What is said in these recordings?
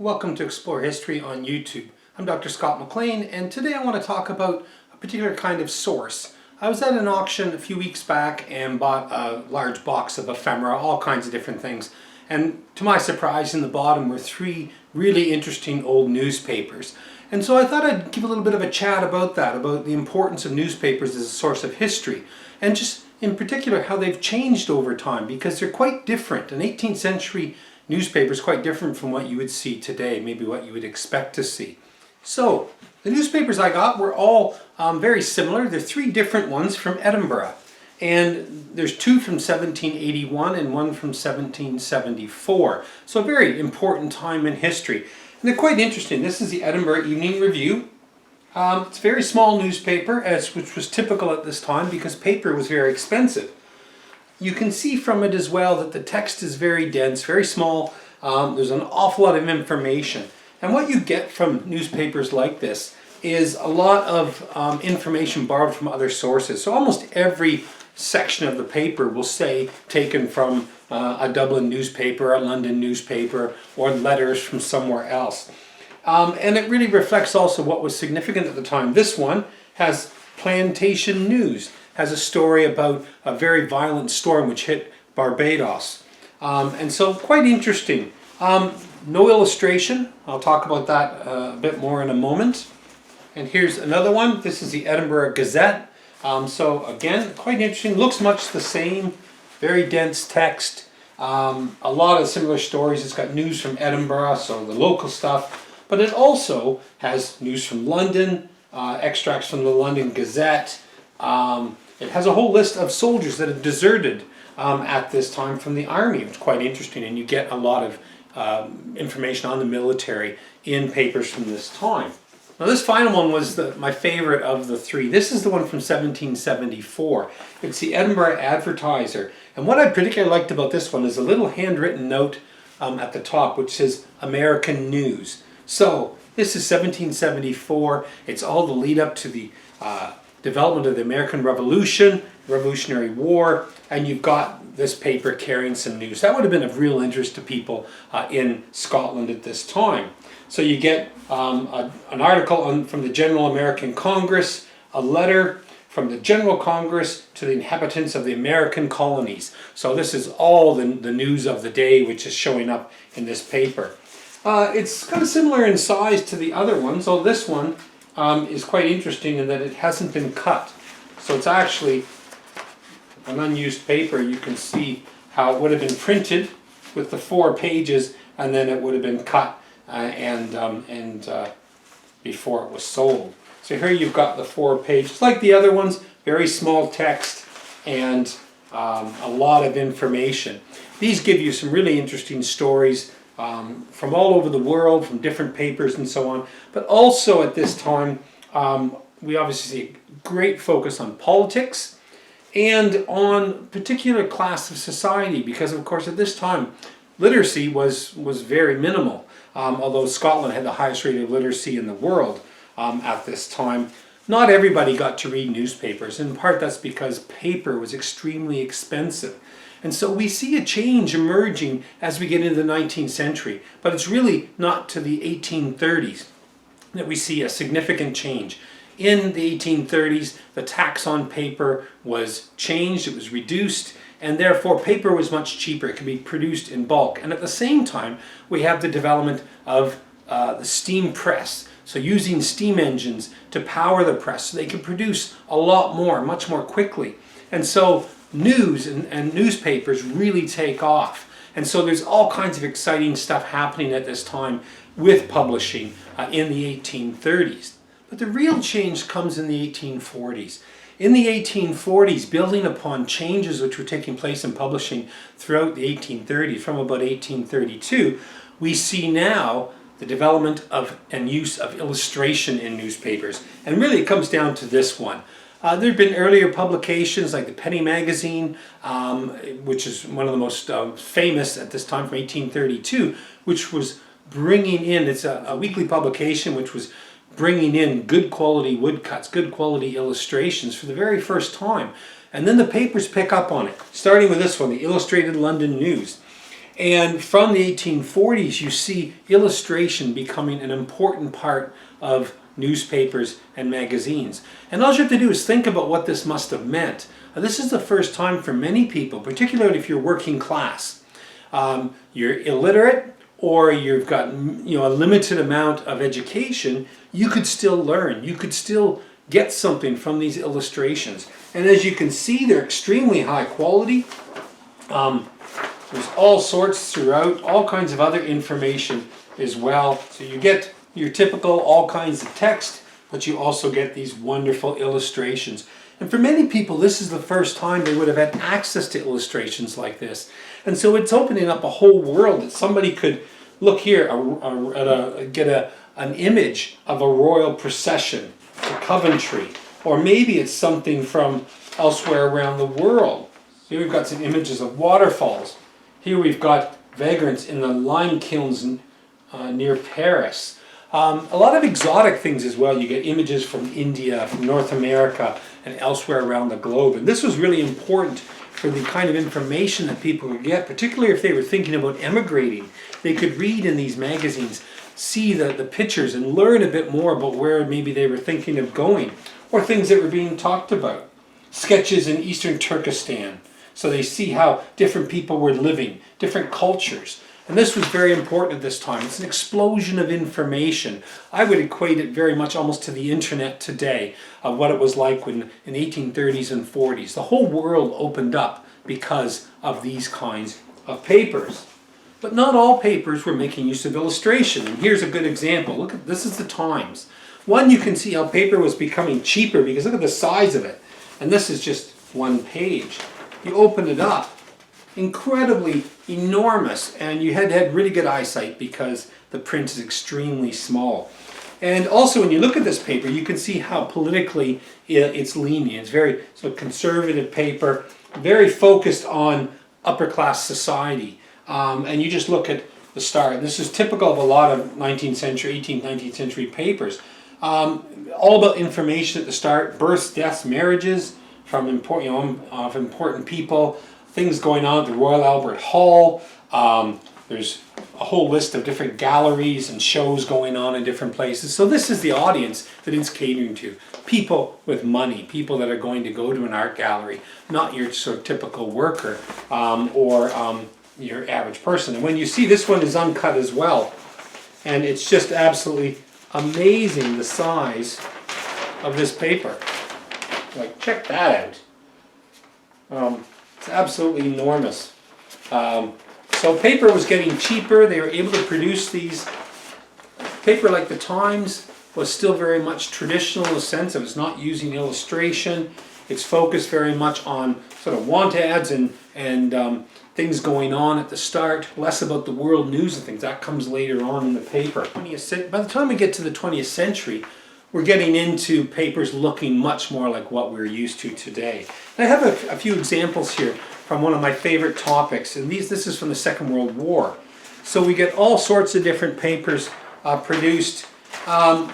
Welcome to Explore History on YouTube. I'm Dr. Scott McLean, and today I want to talk about a particular kind of source. I was at an auction a few weeks back and bought a large box of ephemera, all kinds of different things. And to my surprise, in the bottom were three really interesting old newspapers. And so I thought I'd give a little bit of a chat about that, about the importance of newspapers as a source of history, and just in particular how they've changed over time, because they're quite different. An 18th century newspaper is quite different from what you would see today, maybe what you would expect to see. So the newspapers I got were all very similar. There are three different ones from Edinburgh, and there's two from 1781 and one from 1774. So a very important time in history. And they're quite interesting. This is the Edinburgh Evening Review. It's a very small newspaper, which was typical at this time because paper was very expensive. You can see from it as well that the text is very dense, very small. There's an awful lot of information. And what you get from newspapers like this is a lot of information borrowed from other sources. So almost every section of the paper will say taken from a Dublin newspaper, a London newspaper, or letters from somewhere else. And it really reflects also what was significant at the time. This one has Plantation News, has a story about a very violent storm which hit Barbados. And so quite interesting. No illustration. I'll talk about that a bit more in a moment. And here's another one. This is the Edinburgh Gazette. So again, quite interesting. Looks much the same. Very dense text. A lot of similar stories. It's got news from Edinburgh, so the local stuff. But it also has news from London, extracts from the London Gazette. It has a whole list of soldiers that have deserted at this time from the army. It's quite interesting, and you get a lot of information on the military in papers from this time. Now this final one was my favorite of the three. This is the one from 1774. It's the Edinburgh Advertiser. And what I particularly liked about this one is a little handwritten note at the top which says American News. So this is 1774. It's all the lead up to the development of the American Revolution, Revolutionary War, and you've got this paper carrying some news. That would have been of real interest to people in Scotland at this time. So you get an article from the General American Congress, a letter from the General Congress to the inhabitants of the American colonies. So this is all the news of the day which is showing up in this paper. It's kind of similar in size to the other one, so this one is quite interesting in that it hasn't been cut. So it's actually an unused paper. You can see how it would have been printed with the 4 pages, and then it would have been cut before it was sold. So here you've got the 4 pages. Like the other ones, very small text and a lot of information. These give you some really interesting stories from all over the world, from different papers and so on. But also at this time, we obviously see a great focus on politics and on particular class of society, because of course at this time literacy was very minimal. Although Scotland had the highest rate of literacy in the world at this time, not everybody got to read newspapers. In part that's because paper was extremely expensive. And so we see a change emerging as we get into the 19th century, but it's really not to the 1830s that we see a significant change. In the 1830s, the tax on paper was changed, it was reduced, and therefore paper was much cheaper. It could be produced in bulk. And at the same time, we have the development of the steam press. So using steam engines to power the press so they can produce a lot more, much more quickly. And so news and newspapers really take off. And so there's all kinds of exciting stuff happening at this time with publishing in the 1830s. But the real change comes in the 1840s. In the 1840s, building upon changes which were taking place in publishing throughout the 1830s, from about 1832, we see now the development of and use of illustration in newspapers. And really it comes down to this one. There have been earlier publications like the Penny Magazine, which is one of the most famous at this time, from 1832, which was bringing in, it's a weekly publication which was bringing in good quality woodcuts, good quality illustrations for the very first time. And then the papers pick up on it, starting with this one, the Illustrated London News. And from the 1840s, you see illustration becoming an important part of newspapers and magazines. And all you have to do is think about what this must have meant. This is the first time for many people, particularly if you're working class. You're illiterate, or you've got a limited amount of education, you could still learn. You could still get something from these illustrations. And as you can see, they're extremely high quality. There's all sorts throughout, all kinds of other information as well. So you get your typical all kinds of text, but you also get these wonderful illustrations. And for many people, this is the first time they would have had access to illustrations like this. And so it's opening up a whole world that somebody could look here, get an image of a royal procession to Coventry. Or maybe it's something from elsewhere around the world. Here we've got some images of waterfalls. Here we've got vagrants in the lime kilns near Paris. A lot of exotic things as well. You get images from India, from North America, and elsewhere around the globe. And this was really important for the kind of information that people could get, particularly if they were thinking about emigrating. They could read in these magazines, see the pictures, and learn a bit more about where maybe they were thinking of going, or things that were being talked about. Sketches in Eastern Turkestan. So they see how different people were living, different cultures. And this was very important at this time. It's an explosion of information. I would equate it very much almost to the internet today, of what it was like when in the 1830s and 40s. The whole world opened up because of these kinds of papers. But not all papers were making use of illustration. And here's a good example. Look at this is the Times. One, you can see how paper was becoming cheaper because look at the size of it. And this is just one page. You open it up, incredibly enormous, and you had to have really good eyesight because the print is extremely small. And also when you look at this paper, you can see how politically it's leaning. It's very sort of conservative paper, very focused on upper class society. And you just look at the start. This is typical of a lot of 19th century, 18th, 19th century papers. All about information at the start, births, deaths, marriages from important people, things going on at the Royal Albert Hall. There's a whole list of different galleries and shows going on in different places. So this is the audience that it's catering to. People with money, people that are going to go to an art gallery, not your sort of typical worker or your average person. And when you see this one is uncut as well, and it's just absolutely amazing the size of this paper. Like, check that out. It's absolutely enormous. So paper was getting cheaper. They were able to produce these. Paper like the Times was still very much traditional in the sense of it's not using illustration. It's focused very much on sort of want ads and things going on at the start, less about the world news and things. That comes later on in the paper. By the time we get to the 20th century, we're getting into papers looking much more like what we're used to today. And I have a few examples here from one of my favorite topics, and this is from the Second World War. So we get all sorts of different papers produced.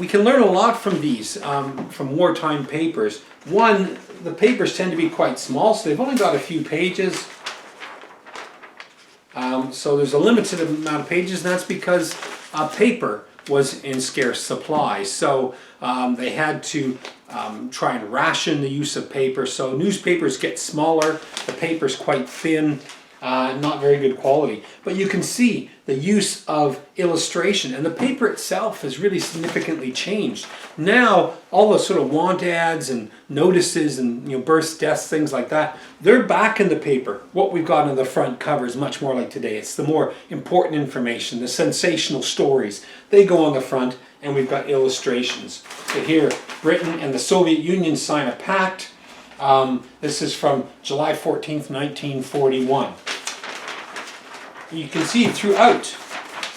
We can learn a lot from these, from wartime papers. One, the papers tend to be quite small, so they've only got a few pages. So there's a limited amount of pages, and that's because paper was in scarce supply. So they had to try and ration the use of paper. So newspapers get smaller, the paper's quite thin, not very good quality. But you can see the use of illustration, and the paper itself has really significantly changed. Now, all the sort of want ads and notices and births, deaths, things like that, they're back in the paper. What we've got on the front cover is much more like today. It's the more important information, the sensational stories. They go on the front, and we've got illustrations. So here, Britain and the Soviet Union sign a pact. This is from July 14th, 1941. You can see throughout,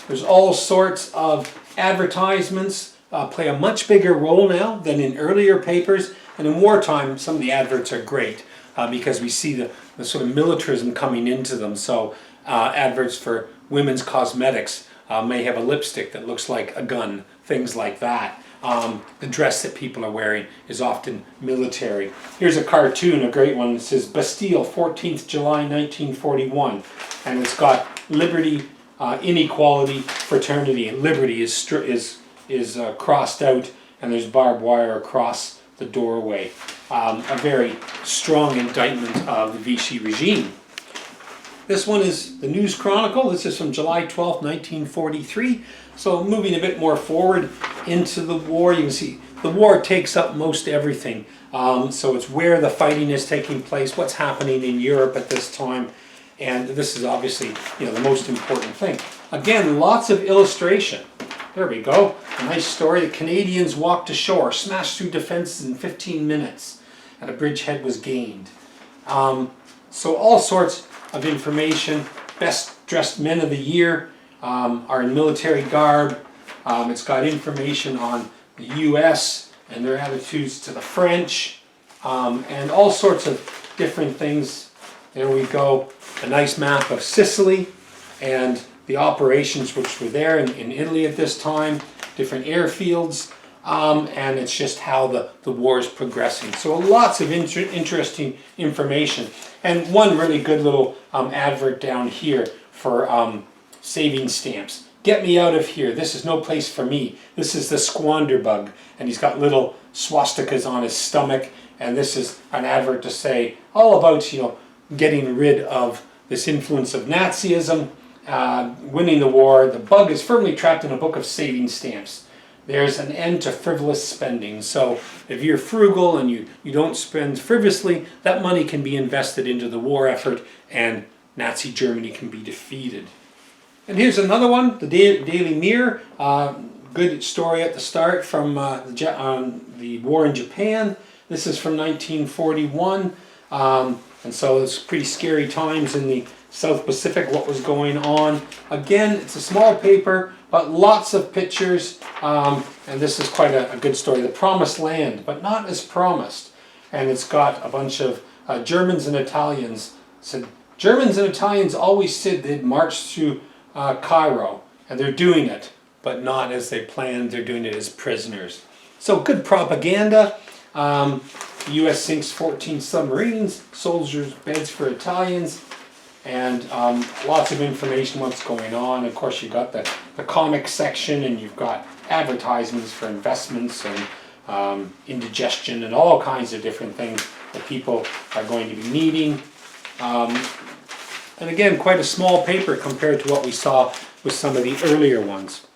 there's all sorts of advertisements play a much bigger role now than in earlier papers. And in wartime, some of the adverts are great because we see the sort of militarism coming into them. So adverts for women's cosmetics may have a lipstick that looks like a gun, things like that. The dress that people are wearing is often military. Here's a cartoon, a great one. It says Bastille, 14th July 1941, and it's got liberty, inequality, fraternity, and liberty is crossed out, and there's barbed wire across the doorway. A very strong indictment of the Vichy regime. This one is the News Chronicle. This is from July 12th, 1943. So moving a bit more forward into the war, you can see the war takes up most everything. So it's where the fighting is taking place, what's happening in Europe at this time, and this is obviously, the most important thing. Again, lots of illustration. There we go. A nice story. The Canadians walked ashore, smashed through defenses in 15 minutes, and a bridgehead was gained. So all sorts of information. Best dressed men of the year are in military garb. It's got information on the U.S. and their attitudes to the French, and all sorts of different things. There we go. A nice map of Sicily and the operations which were there in Italy at this time, different airfields, and it's just how the war is progressing. So lots of interesting information. And one really good little advert down here for saving stamps. Get me out of here. This is no place for me. This is the squander bug. And he's got little swastikas on his stomach. And this is an advert to say all about, getting rid of this influence of Nazism, winning the war. The bug is firmly trapped in a book of saving stamps. There's an end to frivolous spending. So if you're frugal and you don't spend frivolously, that money can be invested into the war effort and Nazi Germany can be defeated. And here's another one, the Daily Mirror. Good story at the start from the war in Japan. This is from 1941. And so it's pretty scary times in the South Pacific, what was going on. Again, it's a small paper, but lots of pictures. And this is quite a good story. The Promised Land, but not as promised. And it's got a bunch of Germans and Italians. Said Germans and Italians always said they'd march through Cairo, and they're doing it, but not as they planned. They're doing it as prisoners. So good propaganda. The U.S. sinks 14 submarines, soldiers' beds for Italians, and lots of information what's going on. Of course, you've got the comic section, and you've got advertisements for investments and indigestion and all kinds of different things that people are going to be needing. And again, quite a small paper compared to what we saw with some of the earlier ones.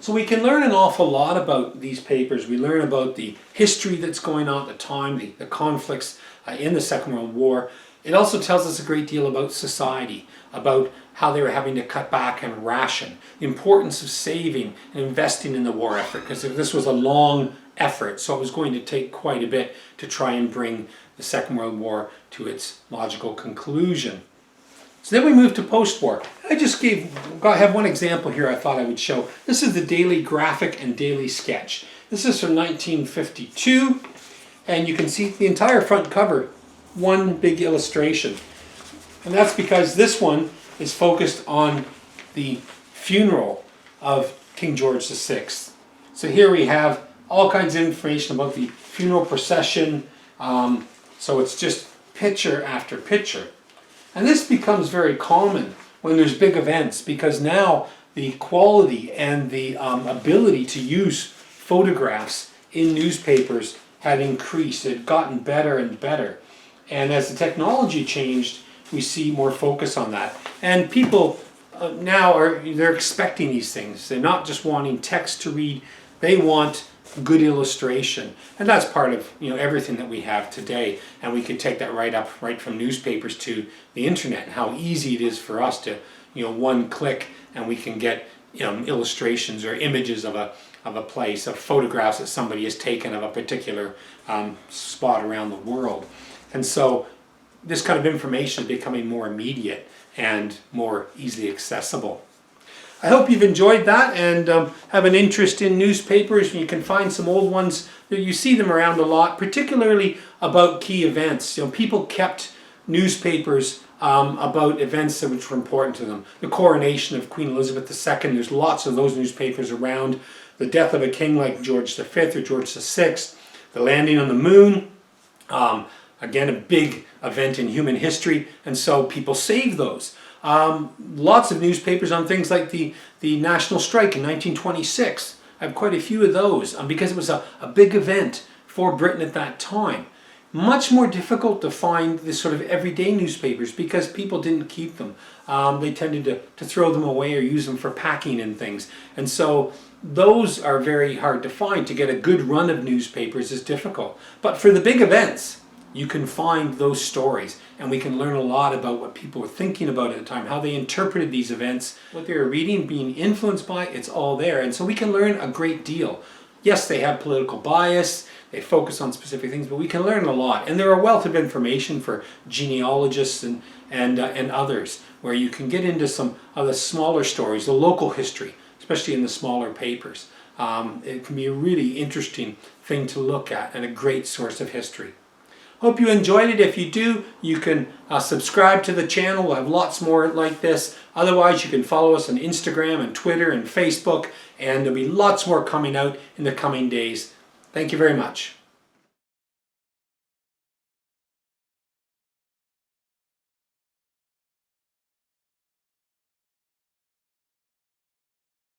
So we can learn an awful lot about these papers. We learn about the history that's going on at the time, the conflicts in the Second World War. It also tells us a great deal about society, about how they were having to cut back and ration, the importance of saving and investing in the war effort, because this was a long effort, so it was going to take quite a bit to try and bring the Second World War to its logical conclusion. So then we move to post-war. I have one example here I thought I would show. This is the Daily Graphic and Daily Sketch. This is from 1952, and you can see the entire front cover, one big illustration. And that's because this one is focused on the funeral of King George VI. So here we have all kinds of information about the funeral procession. So it's just picture after picture. And this becomes very common when there's big events, because now the quality and the ability to use photographs in newspapers had increased. It had gotten better and better. And as the technology changed, we see more focus on that. And people now they're expecting these things. They're not just wanting text to read. They want good illustration, and that's part of everything that we have today. And we can take that right from newspapers to the internet, and how easy it is for us to one click and we can get illustrations or images of a place, of photographs that somebody has taken of a particular spot around the world. And so this kind of information is becoming more immediate and more easily accessible. I hope you've enjoyed that and have an interest in newspapers. You can find some old ones. You see them around a lot, particularly about key events. People kept newspapers about events which were important to them. The coronation of Queen Elizabeth II, there's lots of those newspapers around. the death of a king like George V or George VI, the landing on the moon, again a big event in human history, and so people save those. Lots of newspapers on things like the national strike in 1926. I have quite a few of those because it was a big event for Britain at that time. Much more difficult to find this sort of everyday newspapers because people didn't keep them. They tended to throw them away or use them for packing and things. And so those are very hard to find. To get a good run of newspapers is difficult. But for the big events, you can find those stories, and we can learn a lot about what people were thinking about at the time, how they interpreted these events, what they were reading, being influenced by. It's all there, and so we can learn a great deal. Yes, they have political bias, they focus on specific things, but we can learn a lot, and they're a wealth of information for genealogists and others, where you can get into some of the smaller stories, the local history, especially in the smaller papers. It can be a really interesting thing to look at and a great source of history. Hope you enjoyed it. If you do, you can subscribe to the channel. We'll have lots more like this. Otherwise, you can follow us on Instagram and Twitter and Facebook, and there'll be lots more coming out in the coming days. Thank you very much.